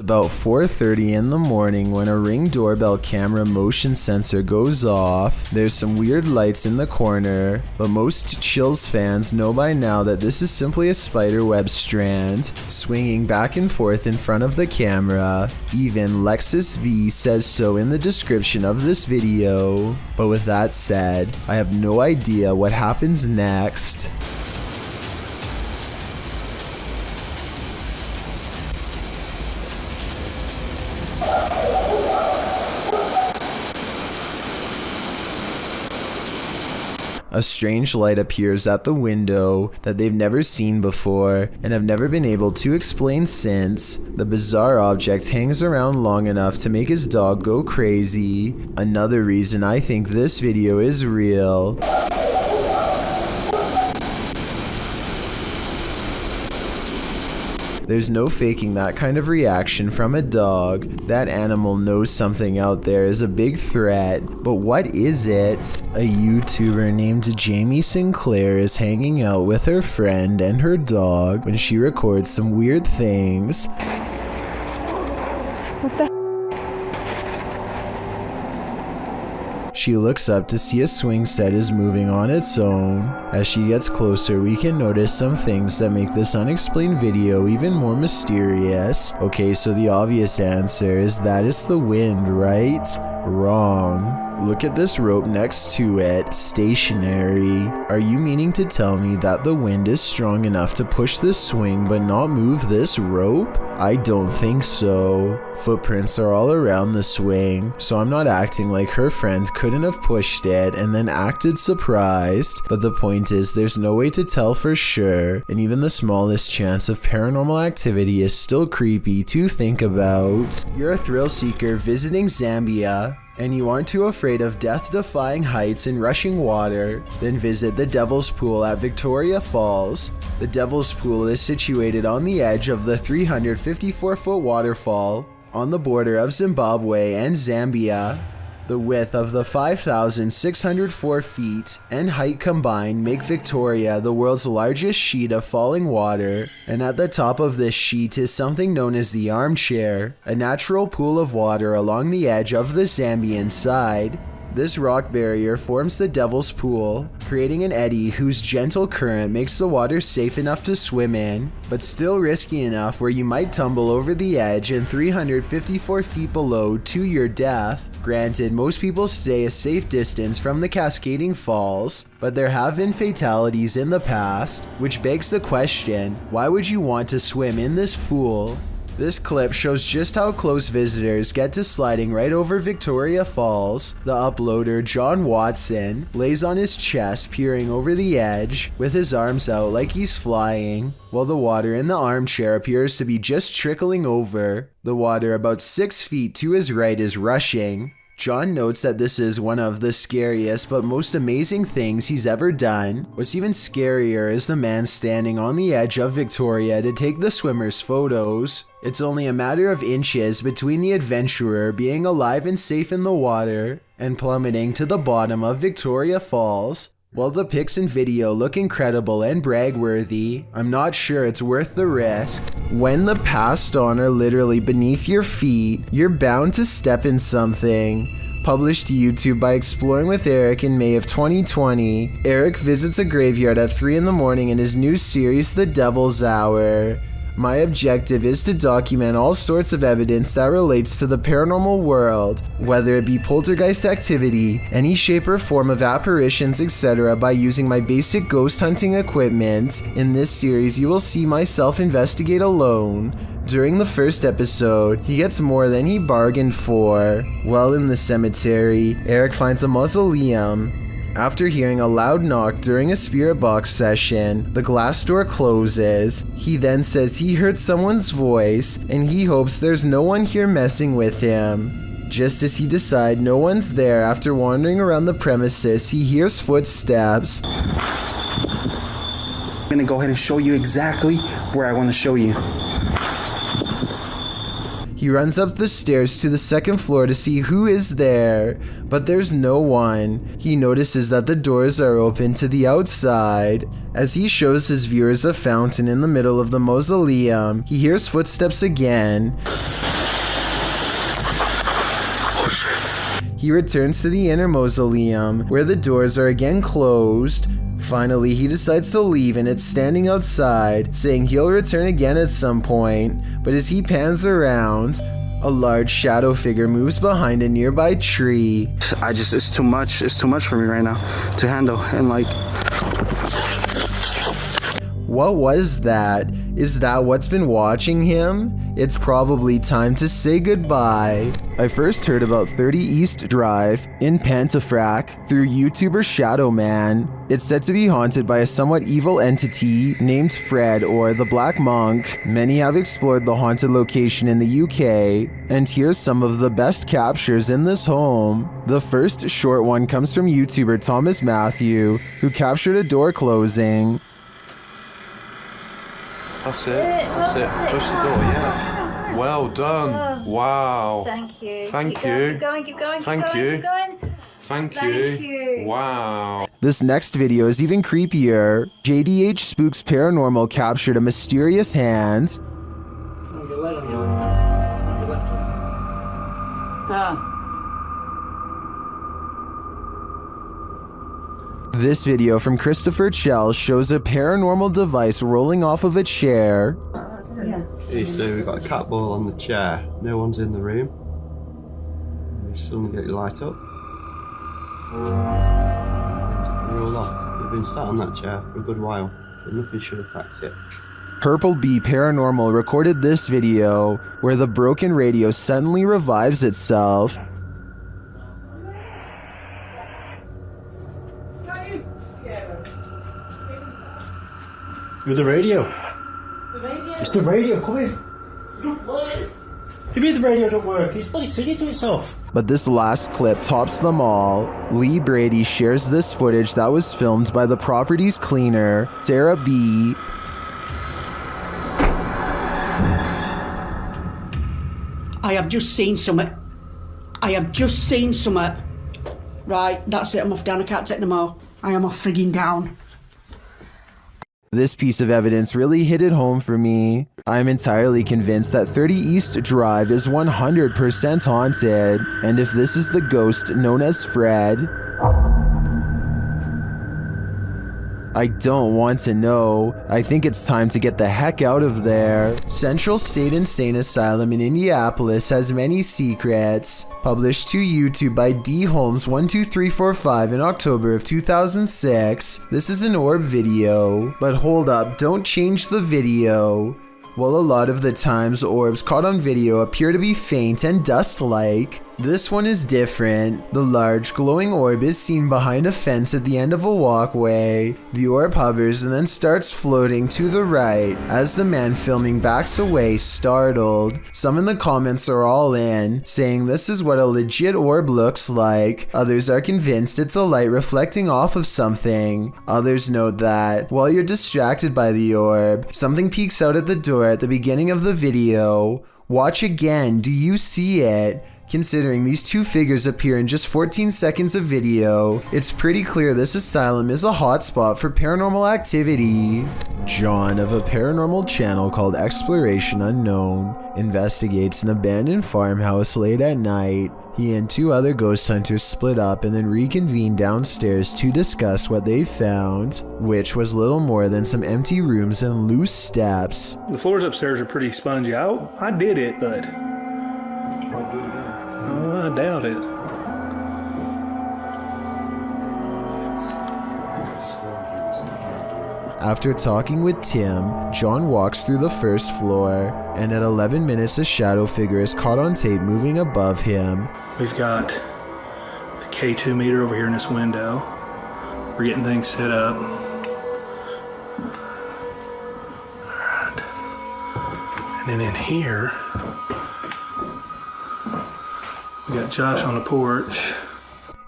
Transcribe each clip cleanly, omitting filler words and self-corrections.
about 4:30 in the morning when a Ring doorbell camera motion sensor goes off. There's some weird lights in the corner, but most Chills fans know by now that this is simply a spiderweb strand swinging back and forth in front of the camera. Even Lexus V says so in the description of this video. But with that said, I have no idea what happens next. A strange light appears at the window that they've never seen before and have never been able to explain since. The bizarre object hangs around long enough to make his dog go crazy. Another reason I think this video is real. There's no faking that kind of reaction from a dog. That animal knows something out there is a big threat. But what is it? A YouTuber named Jamie Sinclair is hanging out with her friend and her dog when she records some weird things. What the? She looks up to see a swing set is moving on its own. As she gets closer, we can notice some things that make this unexplained video even more mysterious. Okay, so the obvious answer is that it's the wind, right? Wrong. Look at this rope next to it, stationary. Are you meaning to tell me that the wind is strong enough to push this swing but not move this rope? I don't think so. Footprints are all around the swing, so I'm not acting like her friend couldn't have pushed it and then acted surprised. But the point is, there's no way to tell for sure, and even the smallest chance of paranormal activity is still creepy to think about. You're a thrill seeker visiting Zambia, and you aren't too afraid of death-defying heights and rushing water, then visit the Devil's Pool at Victoria Falls. The Devil's Pool is situated on the edge of the 354-foot waterfall on the border of Zimbabwe and Zambia. The width of the 5,604 feet and height combined make Victoria the world's largest sheet of falling water, and at the top of this sheet is something known as the armchair, a natural pool of water along the edge of the Zambian side. This rock barrier forms the Devil's Pool, creating an eddy whose gentle current makes the water safe enough to swim in, but still risky enough where you might tumble over the edge and 354 feet below to your death. Granted, most people stay a safe distance from the cascading falls, but there have been fatalities in the past, which begs the question, why would you want to swim in this pool? This clip shows just how close visitors get to sliding right over Victoria Falls. The uploader, John Watson, lays on his chest peering over the edge with his arms out like he's flying, while the water in the armchair appears to be just trickling over. The water about 6 feet to his right is rushing. John notes that this is one of the scariest but most amazing things he's ever done. What's even scarier is the man standing on the edge of Victoria to take the swimmers' photos. It's only a matter of inches between the adventurer being alive and safe in the water and plummeting to the bottom of Victoria Falls. While the pics and video look incredible and brag-worthy, I'm not sure it's worth the risk. When the passed on are literally beneath your feet, you're bound to step in something. Published to YouTube by Exploring with Eric in May of 2020, Eric visits a graveyard at 3 in the morning in his new series, The Devil's Hour. My objective is to document all sorts of evidence that relates to the paranormal world, whether it be poltergeist activity, any shape or form of apparitions, etc., by using my basic ghost hunting equipment. In this series, you will see myself investigate alone. During the first episode, he gets more than he bargained for. While in the cemetery, Eric finds a mausoleum. After hearing a loud knock during a spirit box session, the glass door closes. He then says he heard someone's voice and he hopes there's no one here messing with him. Just as he decides no one's there after wandering around the premises, he hears footsteps. I'm gonna go ahead and show you exactly where I want to show you. He runs up the stairs to the second floor to see who is there, but there's no one. He notices that the doors are open to the outside. As he shows his viewers a fountain in the middle of the mausoleum, he hears footsteps again. He returns to the inner mausoleum, where the doors are again closed. Finally, he decides to leave, and it's standing outside, saying he'll return again at some point. But as he pans around, a large shadow figure moves behind a nearby tree. It's too much for me right now to handle, and like... What was that? Is that what's been watching him? It's probably time to say goodbye. I first heard about 30 East Drive in Pontefract through YouTuber Shadow Man. It's said to be haunted by a somewhat evil entity named Fred, or the Black Monk. Many have explored the haunted location in the UK, and here's some of the best captures in this home. The first short one comes from YouTuber Thomas Matthew, who captured a door closing. That's it. Push the door, yeah. Well done. Wow. Thank you. Thank Keep you. going. Thank you. Thank you. Wow. This next video is even creepier. JDH Spooks Paranormal captured a mysterious hand. On your left hand. On your left hand. There. This video from Christopher Chell shows a paranormal device rolling off of a chair. You see, we've got a cat ball on the chair. No one's in the room. You suddenly get your light up. Roll off. You've been sat on that chair for a good while, but nothing should affect it. Purple Bee Paranormal recorded this video where the broken radio suddenly revives itself. You're the radio. The radio? It's the radio, come in. You mean the radio don't work? It's bloody singing to itself. But this last clip tops them all. Lee Brady shares this footage that was filmed by the property's cleaner, Sarah B. I have just seen something. Right, that's it. I'm off down. I can't take no more. I am off frigging down. This piece of evidence really hit it home for me. I'm entirely convinced that 30 East Drive is 100% haunted, and if this is the ghost known as Fred, I don't want to know. I think it's time to get the heck out of there. Central State Insane Asylum in Indianapolis has many secrets. Published to YouTube by D. Holmes12345 in October of 2006. This is an orb video. But hold up, don't change the video. While a lot of the times orbs caught on video appear to be faint and dust-like, this one is different. The large glowing orb is seen behind a fence at the end of a walkway. The orb hovers and then starts floating to the right as the man filming backs away, startled. Some in the comments are all in, saying this is what a legit orb looks like. Others are convinced it's a light reflecting off of something. Others note that, while you're distracted by the orb, something peeks out at the door at the beginning of the video. Watch again, do you see it? Considering these two figures appear in just 14 seconds of video, it's pretty clear this asylum is a hotspot for paranormal activity. John of a paranormal channel called Exploration Unknown investigates an abandoned farmhouse late at night. He and two other ghost hunters split up and then reconvened downstairs to discuss what they found, which was little more than some empty rooms and loose steps. The floors upstairs are pretty spongy. I did it, but I doubt it. After talking with Tim, John walks through the first floor, and at 11 minutes a shadow figure is caught on tape moving above him. We've got the K2 meter over here in this window. We're getting things set up. Alright. And then in here, we got Josh on the porch.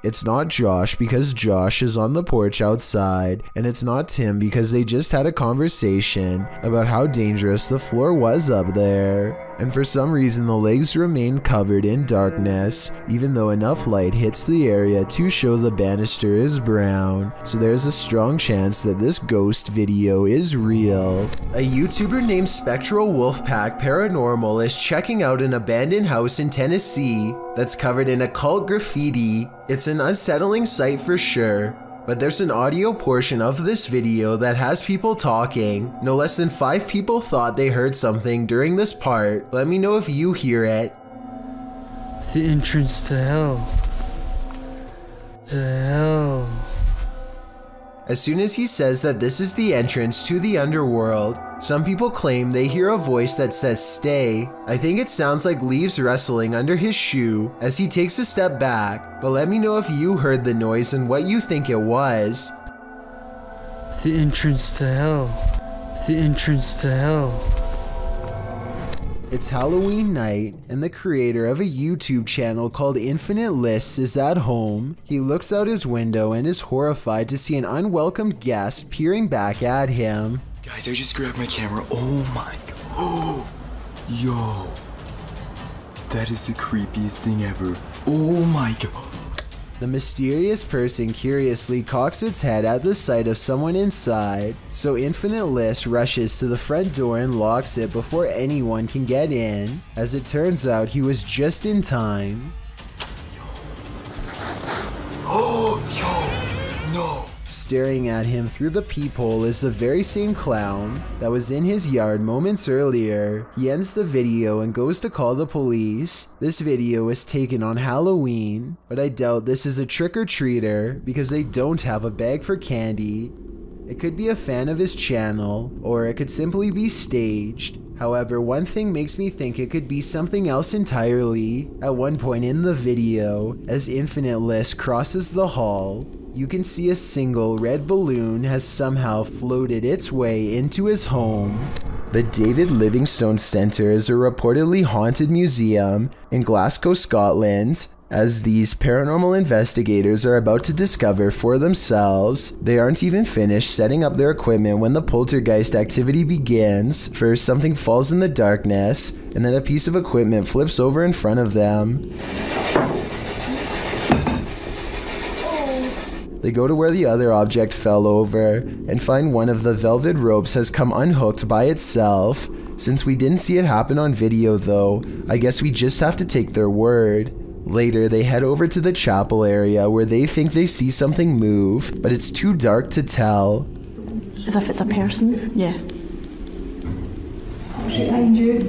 It's not Josh because Josh is on the porch outside, and it's not Tim because they just had a conversation about how dangerous the floor was up there. and for some reason the legs remain covered in darkness, even though enough light hits the area to show the banister is brown, so there's a strong chance that this ghost video is real. A YouTuber named Spectral Wolfpack Paranormal is checking out an abandoned house in Tennessee that's covered in occult graffiti. It's an unsettling sight for sure, but there's an audio portion of this video that has people talking. No less than 5 people thought they heard something during this part. Let me know if you hear it. The entrance to hell. The hell. As soon as he says that this is the entrance to the underworld, some people claim they hear a voice that says stay. I think it sounds like leaves rustling under his shoe as he takes a step back, but let me know if you heard the noise and what you think it was. The entrance to hell. The entrance to hell. It's Halloween night, and the creator of a YouTube channel called Infinite Lists is at home. He looks out his window and is horrified to see an unwelcomed guest peering back at him. Guys, I just grabbed my camera. Oh my god. Yo. That is the creepiest thing ever. Oh my god. The mysterious person curiously cocks its head at the sight of someone inside, so Infinite List rushes to the front door and locks it before anyone can get in. As it turns out, he was just in time. Oh, yo. No. Staring at him through the peephole is the very same clown that was in his yard moments earlier. He ends the video and goes to call the police. This video was taken on Halloween, but I doubt this is a trick-or-treater because they don't have a bag for candy. It could be a fan of his channel, or it could simply be staged. However, one thing makes me think it could be something else entirely. At one point in the video, as Infinite List crosses the hall, you can see a single red balloon has somehow floated its way into his home. The David Livingstone Centre is a reportedly haunted museum in Glasgow, Scotland. As these paranormal investigators are about to discover for themselves, they aren't even finished setting up their equipment when the poltergeist activity begins. First, something falls in the darkness, and then a piece of equipment flips over in front of them. They go to where the other object fell over and find one of the velvet ropes has come unhooked by itself. Since we didn't see it happen on video though, I guess we just have to take their word. Later, they head over to the chapel area where they think they see something move, but it's too dark to tell. As if it's a person? Yeah. Behind you.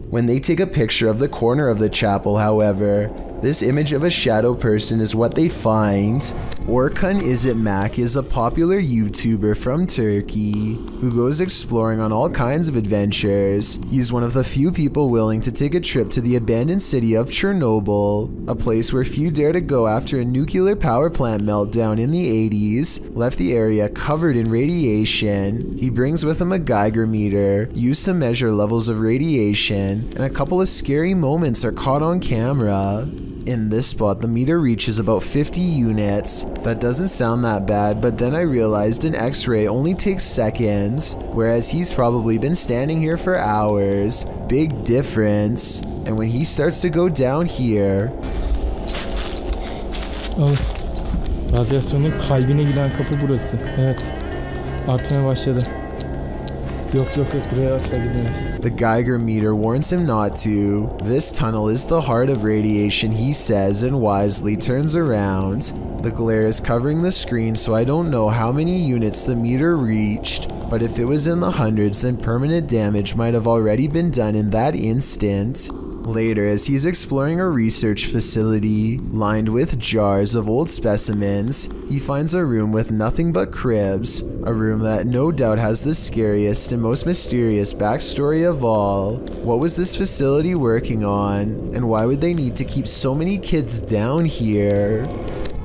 When they take a picture of the corner of the chapel, however, this image of a shadow person is what they find. Orkun Izitmak is a popular YouTuber from Turkey who goes exploring on all kinds of adventures. He's one of the few people willing to take a trip to the abandoned city of Chernobyl, a place where few dare to go after a nuclear power plant meltdown in the 80s left the area covered in radiation. He brings with him a Geiger meter used to measure levels of radiation, and a couple of scary moments are caught on camera. In this spot, the meter reaches about 50 units. That doesn't sound that bad, but then I realized an X-ray only takes seconds, whereas he's probably been standing here for hours. Big difference. And when he starts to go down here... Radyasyonun kalbine giden kapı burası. Evet. Artmaya başladı. Yok, buraya asla gidemeyiz. The Geiger meter warns him not to. This tunnel is the heart of radiation, he says, and wisely turns around. The glare is covering the screen, so I don't know how many units the meter reached, but if it was in the hundreds, then permanent damage might have already been done in that instant. Later, as he's exploring a research facility lined with jars of old specimens, he finds a room with nothing but cribs, a room that no doubt has the scariest and most mysterious backstory of all. What was this facility working on, and why would they need to keep so many kids down here?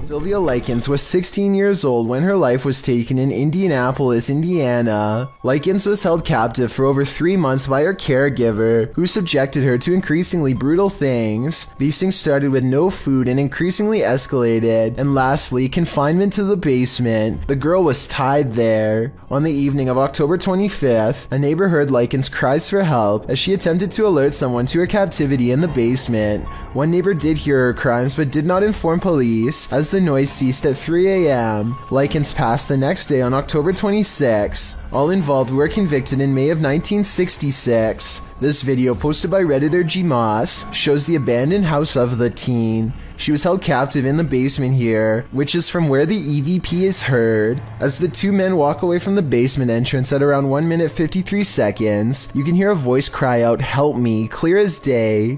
Sylvia Likens was 16 years old when her life was taken in Indianapolis, Indiana. Likens was held captive for over 3 months by her caregiver, who subjected her to increasingly brutal things. These things started with no food and increasingly escalated, and lastly, confinement to the basement. The girl was tied there. On the evening of October 25th, a neighbor heard Likens' cries for help as she attempted to alert someone to her captivity in the basement. One neighbor did hear her cries but did not inform police. As the noise ceased at 3 a.m., Likens passed the next day on October 26. All involved were convicted in May of 1966. This video, posted by Redditor G Moss, shows the abandoned house of the teen. She was held captive in the basement here, which is from where the EVP is heard. As the two men walk away from the basement entrance at around 1 minute 53 seconds, you can hear a voice cry out, "Help me," clear as day.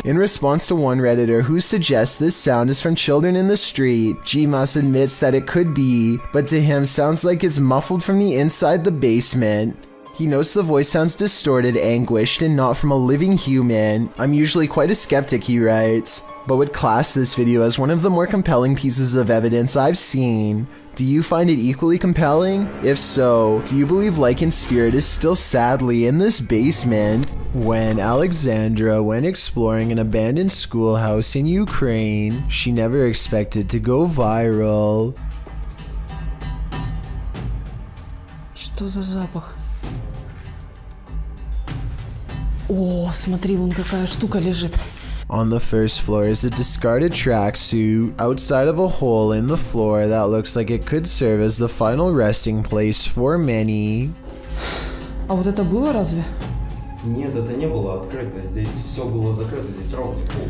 In response to one Redditor who suggests this sound is from children in the street, G-Moss admits that it could be, but to him sounds like it's muffled from the inside the basement. He notes the voice sounds distorted, anguished, and not from a living human. "I'm usually quite a skeptic," he writes, but would class this video as one of the more compelling pieces of evidence I've seen. Do you find it equally compelling? If so, do you believe Likens' spirit is still sadly in this basement? When Alexandra went exploring an abandoned schoolhouse in Ukraine, she never expected to go viral. Что за запах? О, смотри, вон какая штука лежит. On the first floor is a discarded tracksuit outside of a hole in the floor that looks like it could serve as the final resting place for many. А вот это было разве? Нет, это не было открыто. Здесь все было закрыто. Здесь ровно пол.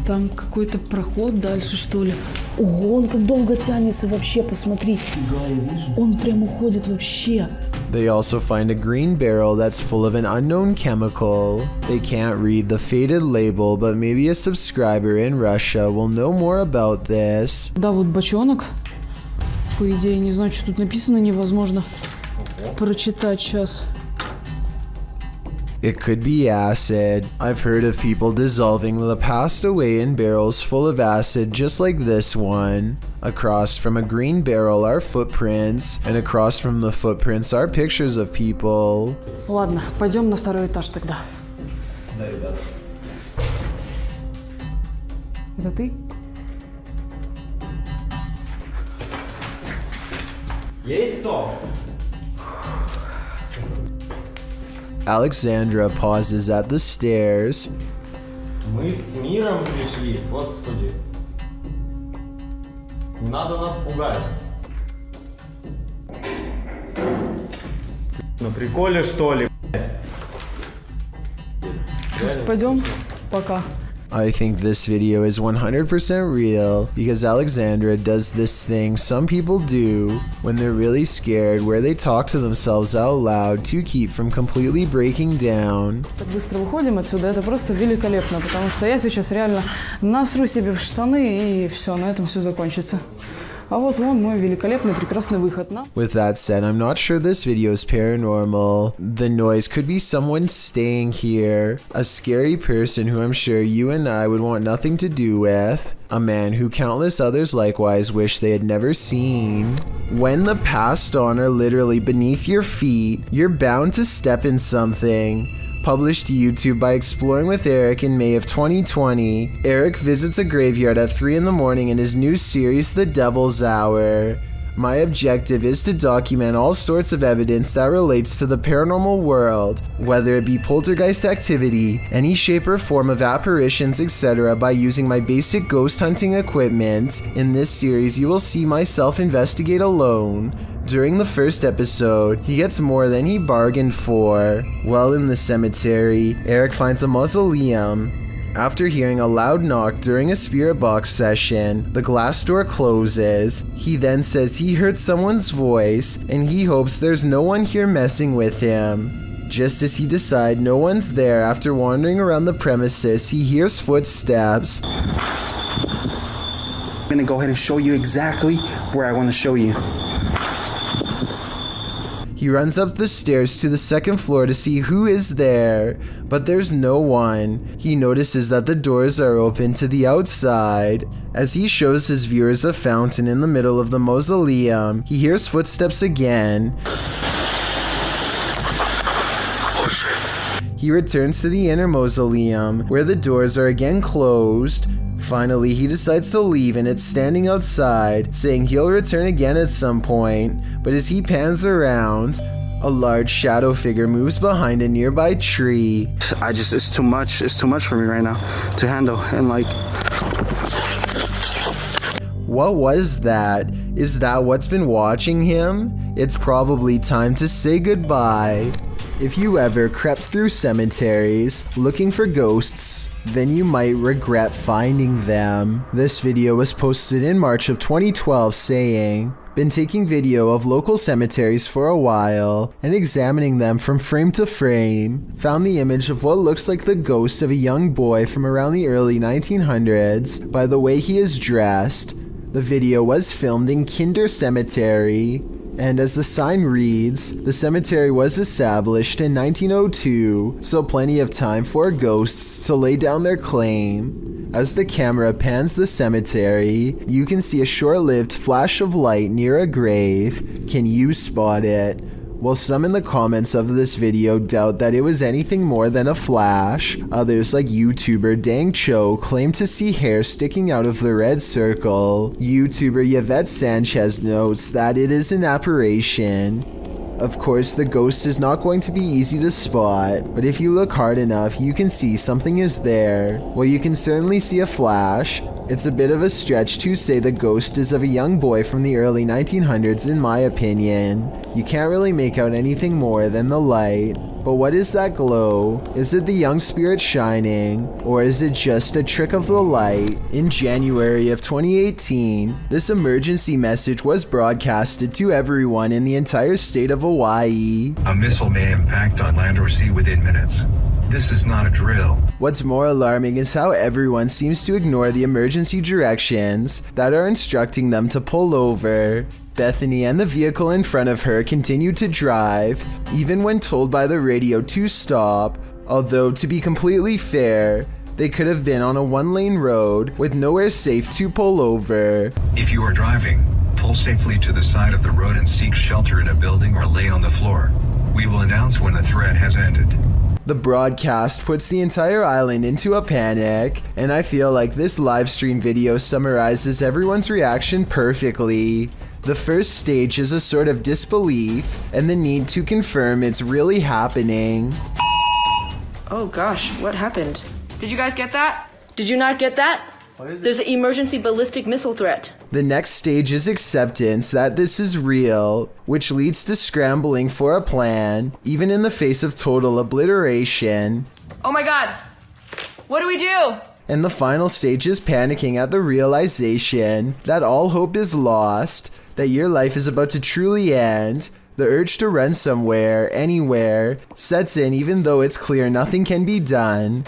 Там какой-то проход дальше, что ли? Ого, он как долго тянется вообще, посмотри. Да, я вижу. Он прям уходит вообще. They also find a green barrel that's full of an unknown chemical. They can't read the faded label, but maybe a subscriber in Russia will know more about this. Да, вот бочонок. По идее, не знаю, что тут написано, невозможно прочитать сейчас. It could be acid. I've heard of people dissolving the past away in barrels full of acid just like this one. Across from a green barrel are footprints, and across from the footprints are pictures of people. Ладно, пойдем на второй этаж тогда. Да, ребят. Это ты? Есть кто? Alexandra pauses at the stairs. Мы с миром пришли, господи. Не надо нас пугать. На приколе, что ли, блядь? Может, пойдем? Пока. I think this video is 100% real because Alexandra does this thing some people do when they're really scared, where they talk to themselves out loud to keep from completely breaking down. Так быстро выходим отсюда, это просто великолепно, потому что я сейчас реально насру себе в штаны и все, на этом все закончится. А вот вон мой великолепный, прекрасный выход. With that said, I'm not sure this video is paranormal. The noise could be someone staying here. A scary person who I'm sure you and I would want nothing to do with. A man who countless others likewise wish they had never seen. When the past on are literally beneath your feet, you're bound to step in something. Published to YouTube by Exploring with Eric in May of 2020, Eric visits a graveyard at 3 in the morning in his new series, The Devil's Hour. My objective is to document all sorts of evidence that relates to the paranormal world, whether it be poltergeist activity, any shape or form of apparitions, etc., by using my basic ghost hunting equipment. In this series, you will see myself investigate alone. During the first episode, he gets more than he bargained for. While in the cemetery, Eric finds a mausoleum. After hearing a loud knock during a spirit box session, the glass door closes. He then says he heard someone's voice, and he hopes there's no one here messing with him. Just as he decides no one's there, after wandering around the premises, he hears footsteps. I'm gonna go ahead and show you exactly where I want to show you. He runs up the stairs to the second floor to see who is there, but there's no one. He notices that the doors are open to the outside. As he shows his viewers a fountain in the middle of the mausoleum, he hears footsteps again. He returns to the inner mausoleum, where the doors are again closed. Finally, he decides to leave and it's standing outside, saying he'll return again at some point. But as he pans around, a large shadow figure moves behind a nearby tree. It's too much for me right now to handle. And like, what was that? Is that what's been watching him? It's probably time to say goodbye. If you ever crept through cemeteries looking for ghosts, then you might regret finding them. This video was posted in March of 2012 saying, "Been taking video of local cemeteries for a while and examining them from frame to frame. Found the image of what looks like the ghost of a young boy from around the early 1900s by the way he is dressed. The video was filmed in Kinder Cemetery. And as the sign reads, the cemetery was established in 1902, so plenty of time for ghosts to lay down their claim. As the camera pans the cemetery, you can see a short-lived flash of light near a grave. Can you spot it? While some in the comments of this video doubt that it was anything more than a flash, others like YouTuber Dang Cho claim to see hair sticking out of the red circle. YouTuber Yvette Sanchez notes that it is an apparition. Of course, the ghost is not going to be easy to spot, but if you look hard enough, you can see something is there. Well, you can certainly see a flash. It's a bit of a stretch to say the ghost is of a young boy from the early 1900s in my opinion. You can't really make out anything more than the light. But what is that glow? Is it the young spirit shining, or is it just a trick of the light? In January of 2018, this emergency message was broadcasted to everyone in the entire state of Hawaii. A missile may impact on land or sea within minutes. This is not a drill. What's more alarming is how everyone seems to ignore the emergency directions that are instructing them to pull over. Bethany and the vehicle in front of her continued to drive, even when told by the radio to stop, although to be completely fair, they could have been on a one-lane road with nowhere safe to pull over. If you are driving, pull safely to the side of the road and seek shelter in a building or lay on the floor. We will announce when the threat has ended. The broadcast puts the entire island into a panic, and I feel like this live stream video summarizes everyone's reaction perfectly. The first stage is a sort of disbelief and the need to confirm it's really happening. Oh gosh, what happened? Did you guys get that? Did you not get that? What is it? There's an emergency ballistic missile threat. The next stage is acceptance that this is real, which leads to scrambling for a plan, even in the face of total obliteration. Oh my god! What do we do? And the final stage is panicking at the realization that all hope is lost, that your life is about to truly end. The urge to run somewhere, anywhere, sets in even though it's clear nothing can be done.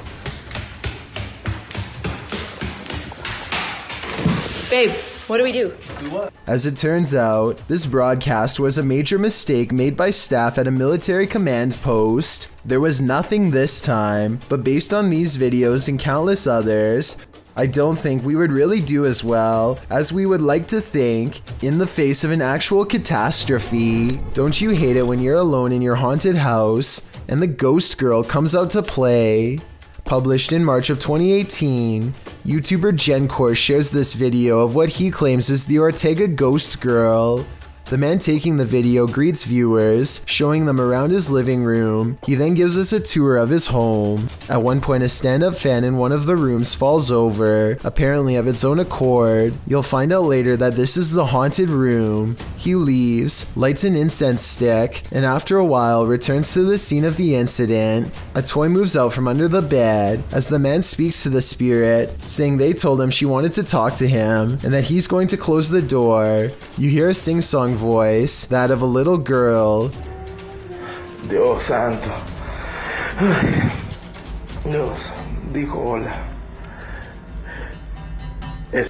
Babe, what do we do? Do what? As it turns out, this broadcast was a major mistake made by staff at a military command post. There was nothing this time, but based on these videos and countless others, I don't think we would really do as well as we would like to think in the face of an actual catastrophe. Don't you hate it when you're alone in your haunted house and the ghost girl comes out to play? Published in March of 2018, YouTuber Gencor shares this video of what he claims is the Ortega ghost girl. The man taking the video greets viewers, showing them around his living room. He then gives us a tour of his home. At one point, a stand-up fan in one of the rooms falls over, apparently of its own accord. You'll find out later that this is the haunted room. He leaves, lights an incense stick, and after a while returns to the scene of the incident. A toy moves out from under the bed as the man speaks to the spirit, saying they told him she wanted to talk to him and that he's going to close the door. You hear a sing-song voice, that of a little girl. Dios santo. Dios, dijo hola.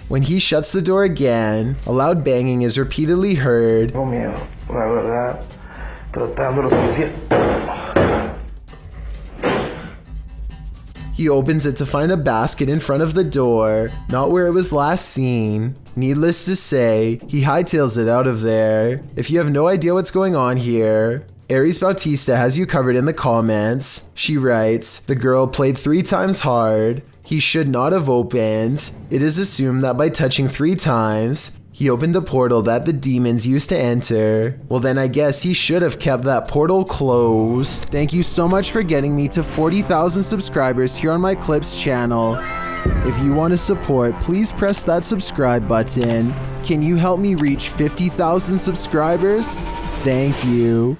When he shuts the door again, a loud banging is repeatedly heard. Tengo miedo, la verdad. tratando lo suficiente. He opens it to find a basket in front of the door, not where it was last seen. Needless to say, he hightails it out of there. If you have no idea what's going on here, Aries Bautista has you covered in the comments. She writes, the girl played 3 times hard. He should not have opened. It is assumed that by touching 3 times, he opened a portal that the demons used to enter. Well then I guess he should have kept that portal closed. Thank you so much for getting me to 40,000 subscribers here on my Clips channel. If you want to support, please press that subscribe button. Can you help me reach 50,000 subscribers? Thank you.